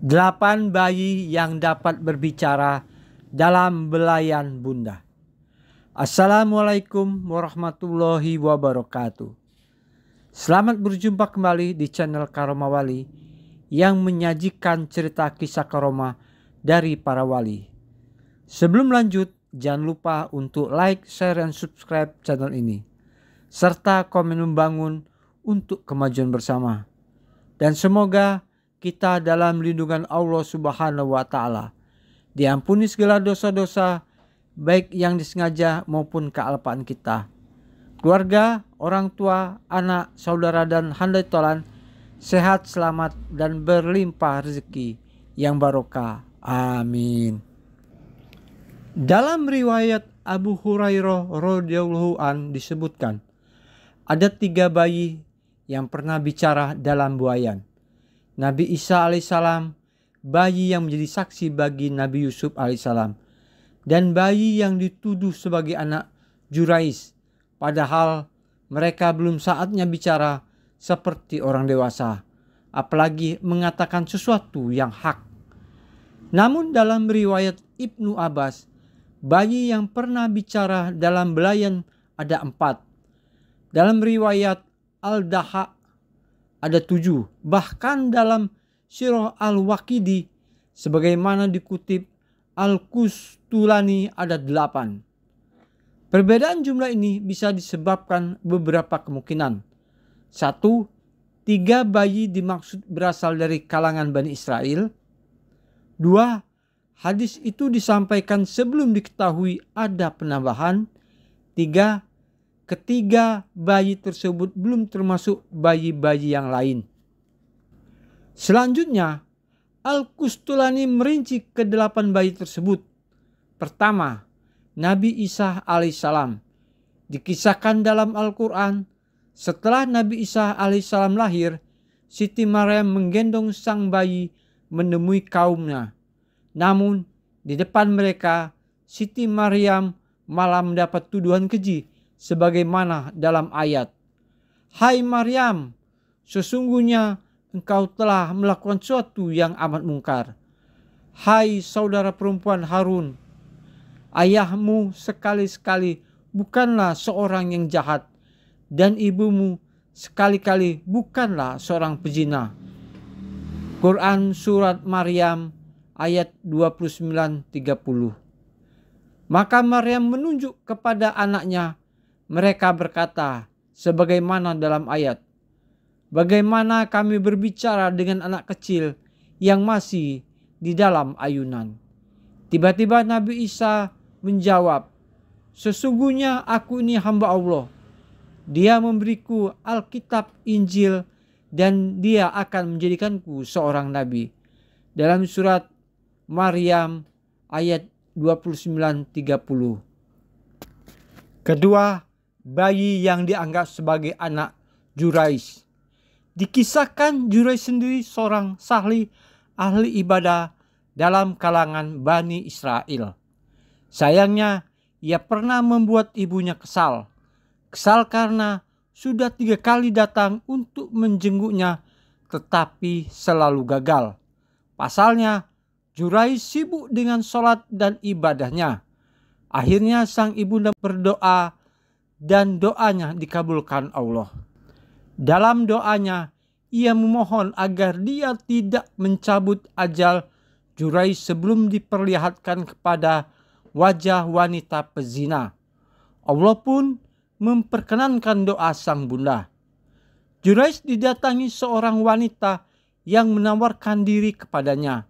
8 bayi yang dapat berbicara dalam belayan bunda. Assalamualaikum warahmatullahi wabarakatuh. Selamat berjumpa kembali di channel Karomah Wali yang menyajikan cerita kisah karomah dari para wali. Sebelum lanjut, jangan lupa untuk like, share, dan subscribe channel ini, serta komen membangun untuk kemajuan bersama. Dan semoga kita dalam lindungan Allah Subhanahu wa Ta'ala, diampuni segala dosa-dosa, baik yang disengaja maupun kealpaan kita. Keluarga, orang tua, anak, saudara, dan handai tolan sehat, selamat, dan berlimpah rezeki yang barokah. Amin. Dalam riwayat Abu Hurairah radhiyallahu an disebutkan, ada 3 bayi yang pernah bicara dalam buayan. Nabi Isa alaihissalam, bayi yang menjadi saksi bagi Nabi Yusuf alaihissalam, dan bayi yang dituduh sebagai anak Jurais, padahal mereka belum saatnya bicara seperti orang dewasa, apalagi mengatakan sesuatu yang hak. Namun dalam riwayat Ibnu Abbas, bayi yang pernah bicara dalam belayan ada 4. Dalam riwayat Al-Daha ada 7. Bahkan dalam Sirah Al-Waqidi sebagaimana dikutip Al-Qustulani ada 8. Perbedaan jumlah ini bisa disebabkan beberapa kemungkinan. 1. 3 bayi dimaksud berasal dari kalangan Bani Israel. 2. Hadis itu disampaikan sebelum diketahui ada penambahan. 3. Ketiga bayi tersebut belum termasuk bayi-bayi yang lain. Selanjutnya, Al-Qustulani merinci ke-8 bayi tersebut. Pertama, Nabi Isa alaihissalam. Dikisahkan dalam Al-Quran, setelah Nabi Isa alaihissalam lahir, Siti Maryam menggendong sang bayi menemui kaumnya. Namun, di depan mereka, Siti Maryam malah mendapat tuduhan keji, sebagaimana dalam ayat, "Hai Maryam, sesungguhnya engkau telah melakukan sesuatu yang amat mungkar. Hai saudara perempuan Harun, ayahmu sekali-sekali bukanlah seorang yang jahat, dan ibumu sekali-kali bukanlah seorang pezina." Quran Surat Maryam ayat 29-30. Maka Maryam menunjuk kepada anaknya. Mereka berkata, sebagaimana dalam ayat, "Bagaimana kami berbicara dengan anak kecil yang masih di dalam ayunan?" Tiba-tiba Nabi Isa menjawab, "Sesungguhnya aku ini hamba Allah. Dia memberiku Alkitab, Injil, dan dia akan menjadikanku seorang nabi." Dalam surat Maryam ayat 29-30. Kedua, bayi yang dianggap sebagai anak Jurais. Dikisahkan Jurais sendiri seorang salih ahli ibadah dalam kalangan Bani Israel. Sayangnya, ia pernah membuat ibunya kesal. Kesal karena sudah 3 kali datang untuk menjenguknya, tetapi selalu gagal. Pasalnya, Jurais sibuk dengan sholat dan ibadahnya. Akhirnya sang ibunda berdoa dan doanya dikabulkan Allah. Dalam doanya, ia memohon agar dia tidak mencabut ajal Jurais sebelum diperlihatkan kepada wajah wanita pezina. Allah pun memperkenankan doa sang bunda. Jurais didatangi seorang wanita yang menawarkan diri kepadanya.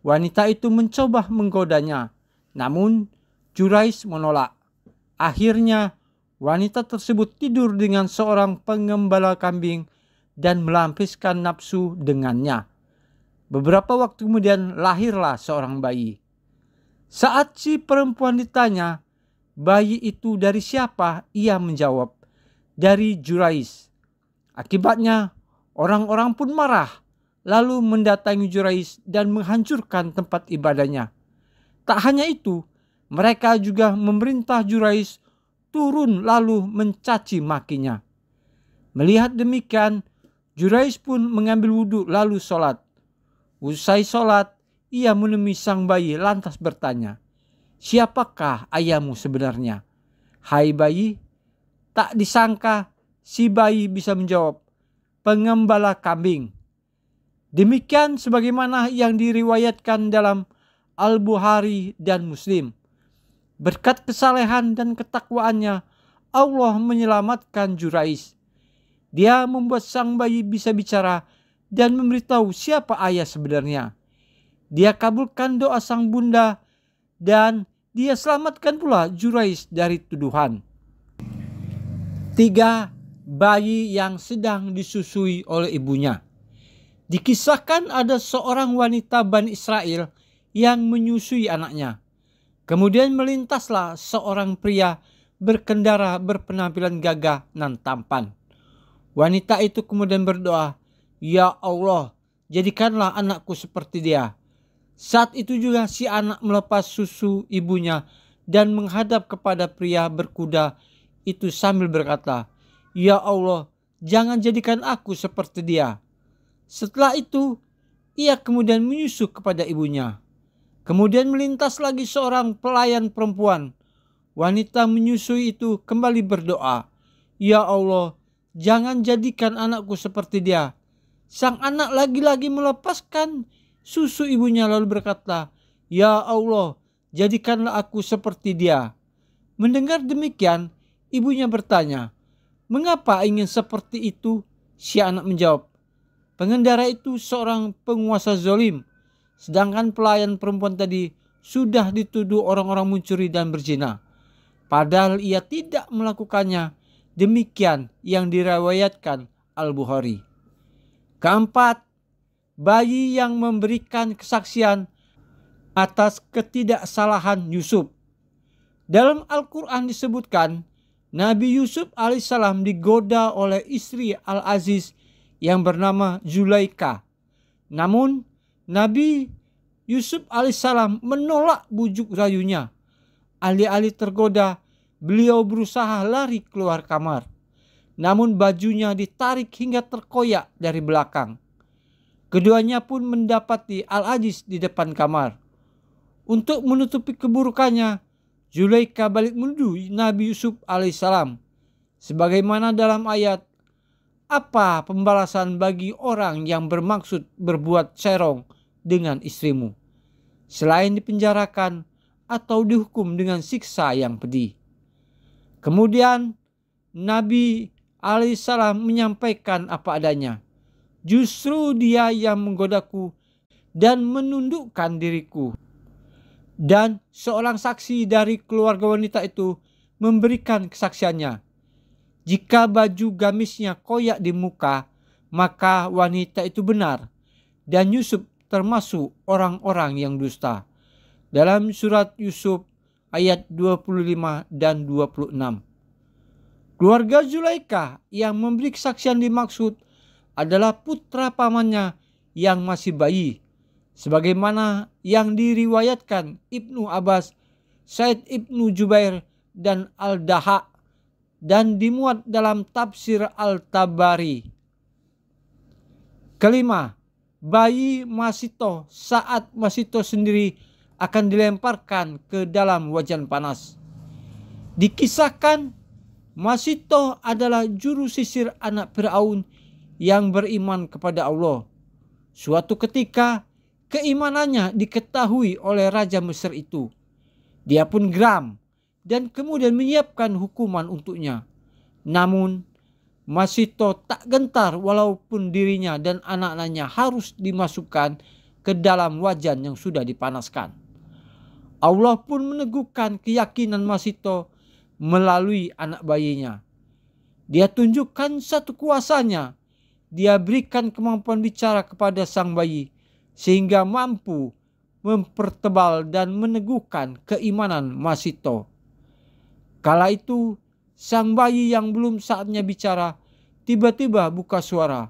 Wanita itu mencoba menggodanya, namun Jurais menolak. Akhirnya wanita tersebut tidur dengan seorang pengembala kambing dan melampiaskan nafsu dengannya. Beberapa waktu kemudian lahirlah seorang bayi. Saat si perempuan ditanya, bayi itu dari siapa? Ia menjawab, dari Jurais. Akibatnya orang-orang pun marah, lalu mendatangi Jurais dan menghancurkan tempat ibadahnya. Tak hanya itu, mereka juga memerintah Jurais turun lalu mencaci makinya. Melihat demikian, Jurais pun mengambil wudhu lalu sholat. Usai sholat, ia menemui sang bayi lantas bertanya, "Siapakah ayahmu sebenarnya?" "Hai bayi," tak disangka si bayi bisa menjawab, "Pengembala kambing." Demikian sebagaimana yang diriwayatkan dalam Al-Bukhari dan Muslim. Berkat kesalehan dan ketakwaannya, Allah menyelamatkan Jurais. Dia membuat sang bayi bisa bicara dan memberitahu siapa ayah sebenarnya. Dia kabulkan doa sang bunda dan dia selamatkan pula Jurais dari tuduhan. 3. Bayi yang sedang disusui oleh ibunya. Dikisahkan ada seorang wanita Bani Israel yang menyusui anaknya. Kemudian melintaslah seorang pria berkendara berpenampilan gagah dan tampan. Wanita itu kemudian berdoa, "Ya Allah, jadikanlah anakku seperti dia." Saat itu juga si anak melepas susu ibunya dan menghadap kepada pria berkuda itu sambil berkata, "Ya Allah, jangan jadikan aku seperti dia." Setelah itu, ia kemudian menyusu kepada ibunya. Kemudian melintas lagi seorang pelayan perempuan. Wanita menyusui itu kembali berdoa, "Ya Allah, jangan jadikan anakku seperti dia." Sang anak lagi-lagi melepaskan susu ibunya lalu berkata, "Ya Allah, jadikanlah aku seperti dia." Mendengar demikian, ibunya bertanya, "Mengapa ingin seperti itu?" Si anak menjawab, "Pengendara itu seorang penguasa zalim, sedangkan pelayan perempuan tadi sudah dituduh orang-orang mencuri dan berzina. Padahal ia tidak melakukannya." Demikian yang diriwayatkan Al-Bukhari. 4. Bayi yang memberikan kesaksian atas ketidaksalahan Yusuf. Dalam Al-Quran disebutkan, Nabi Yusuf alaihissalam digoda oleh istri Al-Aziz yang bernama Zulaika. Namun Nabi Yusuf alaihissalam menolak bujuk rayunya. Alih-alih tergoda, beliau berusaha lari keluar kamar. Namun bajunya ditarik hingga terkoyak dari belakang. Keduanya pun mendapati Al-Aziz di depan kamar. Untuk menutupi keburukannya, Zulaika balik menuduh Nabi Yusuf alaihissalam. Sebagaimana dalam ayat, "Apa pembalasan bagi orang yang bermaksud berbuat serong dengan istrimu, selain dipenjarakan atau dihukum dengan siksa yang pedih?" Kemudian Nabi alaihissalam menyampaikan apa adanya. "Justru dia yang menggodaku dan menundukkan diriku." Dan seorang saksi dari keluarga wanita itu memberikan kesaksiannya. Jika baju gamisnya koyak di muka, maka wanita itu benar, dan Yusuf termasuk orang-orang yang dusta. Dalam surat Yusuf ayat 25 dan 26. Keluarga Zulaika yang memberi kesaksian dimaksud adalah putra pamannya yang masih bayi, sebagaimana yang diriwayatkan Ibnu Abbas, Said Ibnu Jubair, dan Al-Daha, dan dimuat dalam tafsir Al-Tabari. 5. Bayi Masito saat Masito sendiri akan dilemparkan ke dalam wajan panas. Dikisahkan Masito adalah juru sisir anak Fir'aun yang beriman kepada Allah. Suatu ketika keimanannya diketahui oleh Raja Mesir itu. Dia pun geram dan kemudian menyiapkan hukuman untuknya. Namun Masito tak gentar walaupun dirinya dan anak-anaknya harus dimasukkan ke dalam wajan yang sudah dipanaskan. Allah pun meneguhkan keyakinan Masito melalui anak bayinya. Dia tunjukkan satu kuasanya. Dia berikan kemampuan bicara kepada sang bayi sehingga mampu mempertebal dan meneguhkan keimanan Masito. Kala itu sang bayi yang belum saatnya bicara tiba-tiba buka suara,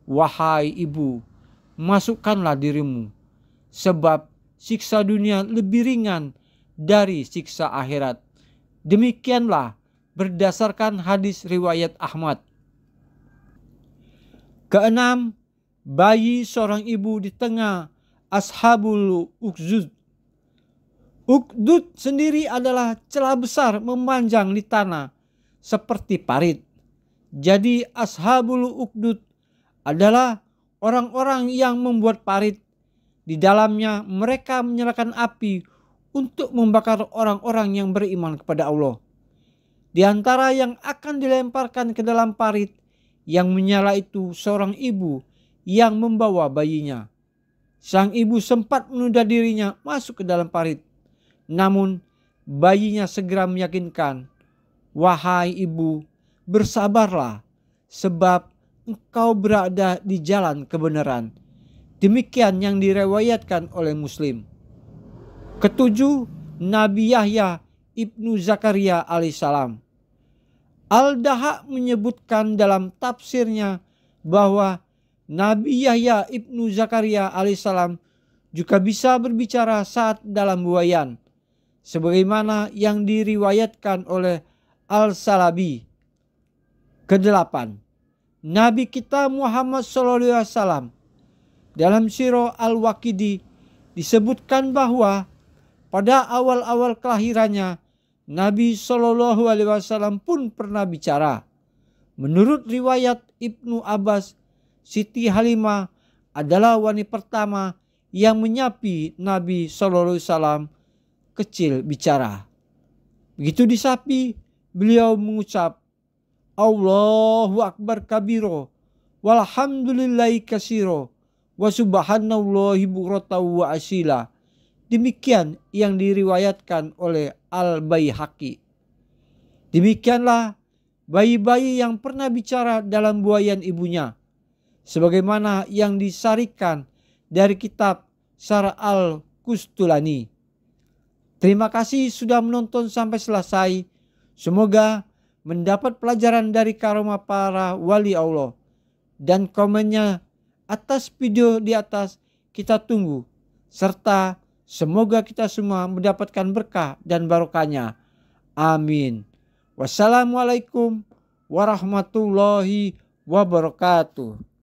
"Wahai ibu, masukkanlah dirimu, sebab siksa dunia lebih ringan dari siksa akhirat." Demikianlah berdasarkan hadis riwayat Ahmad. 6. bayi seorang ibu di tengah Ashabul Ukhdud. Ukhdud sendiri adalah celah besar memanjang di tanah seperti parit. Jadi Ashabul Ukhdud adalah orang-orang yang membuat parit. Di dalamnya mereka menyalakan api untuk membakar orang-orang yang beriman kepada Allah. Di antara yang akan dilemparkan ke dalam parit yang menyala itu seorang ibu yang membawa bayinya. Sang ibu sempat menunda dirinya masuk ke dalam parit. Namun bayinya segera meyakinkan, "Wahai ibu, bersabarlah, sebab engkau berada di jalan kebenaran." Demikian yang diriwayatkan oleh Muslim. Ketujuh, Nabi Yahya ibnu Zakaria alaihissalam. Al-Daha menyebutkan dalam tafsirnya bahwa Nabi Yahya ibnu Zakaria alaihissalam juga bisa berbicara saat dalam buayan, sebagaimana yang diriwayatkan oleh Al-Salabi. Kedelapan, Nabi kita Muhammad SAW dalam Sirah Al-Waqidi disebutkan bahwa pada awal-awal kelahirannya Nabi SAW pun pernah bicara. Menurut riwayat Ibnu Abbas, Siti Halimah adalah wanita pertama yang menyapi Nabi SAW kecil bicara. Begitu disapi, beliau mengucap, "Allahu Akbar kabiro, walhamdulillahi kasiro, wa subhanallahi bukratan wa asila." Demikian yang diriwayatkan oleh Al-Baihaqi. Demikianlah bayi-bayi yang pernah bicara dalam buayan ibunya, sebagaimana yang disarikan dari kitab Syarah Al-Qustulani. Terima kasih sudah menonton sampai selesai. Semoga mendapat pelajaran dari karomah para wali Allah. Dan komennya atas video di atas kita tunggu. Serta semoga kita semua mendapatkan berkah dan barokahnya. Amin. Wassalamualaikum warahmatullahi wabarakatuh.